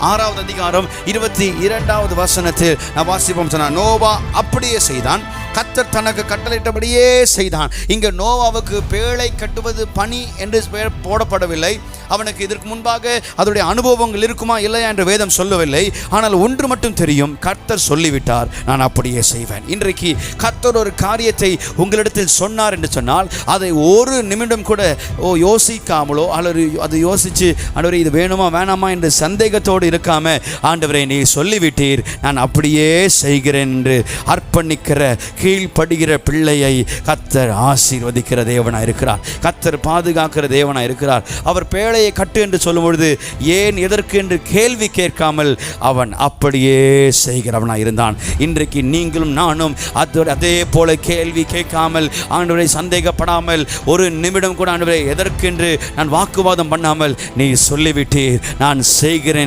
6வது அதிகாரம் 22வது வசனத்தில் நான் வாசிப்போம். சொன்னான், நோவா அப்படியே செய்தான், கர்த்தர் தனக்கு கட்டளையிட்டபடியே செய்தான். இங்கே நோவாவுக்கு பேழை கட்டுவது பணி என்று பெயர் போடப்படவில்லை. அவனுக்கு இதற்கு முன்பாக அதனுடைய அனுபவங்கள் இருக்குமா இல்லையா என்று வேதம் சொல்லவில்லை. ஆனால் ஒன்று மட்டும் தெரியும், கர்த்தர் சொல்லிவிட்டார், நான் அப்படியே செய்வேன். இன்றைக்கு கர்த்தர் ஒரு காரியத்தை உங்களிடத்தில் சொன்னார் என்று சொன்னால் அதை ஒரு நிமிடம் கூட யோசிக்காமலோ அல்லது அது யோசித்து ஆண்டவரே இது வேணுமா வேணாமா என்று சந்தேகத்தோடு இருக்காம, ஆண்டவரே நீ சொல்லிவிட்டீர், நான் அப்படியே செய்கிறேன் என்று அர்ப்பணிக்கிற கீழ்ப்படுகிற பிள்ளையை கர்த்தர் ஆசீர்வதிக்கிற தேவனாக இருக்கிறார். கர்த்தர் பாதுகாக்கிற தேவனாக இருக்கிறார். அவர் பேழையை கட்டு என்று சொல்லும் பொழுது ஏன் எதற்கு என்று கேள்வி கேட்காமல் அவன் அப்படியே செய்கிறவனாக இருந்தான். இன்றைக்கு நீங்களும் நானும் அதே போல கேள்வி கேட்காமல், ஆண்டவரை சந்தேகப்படாமல், ஒரு நிமிடம் கூட ஆண்டவரை எதற்கென்று நான் வாக்குவாதம் பண்ணாமல், நீ சொல்லிவிட்டீர், நான் செய்கிறேன்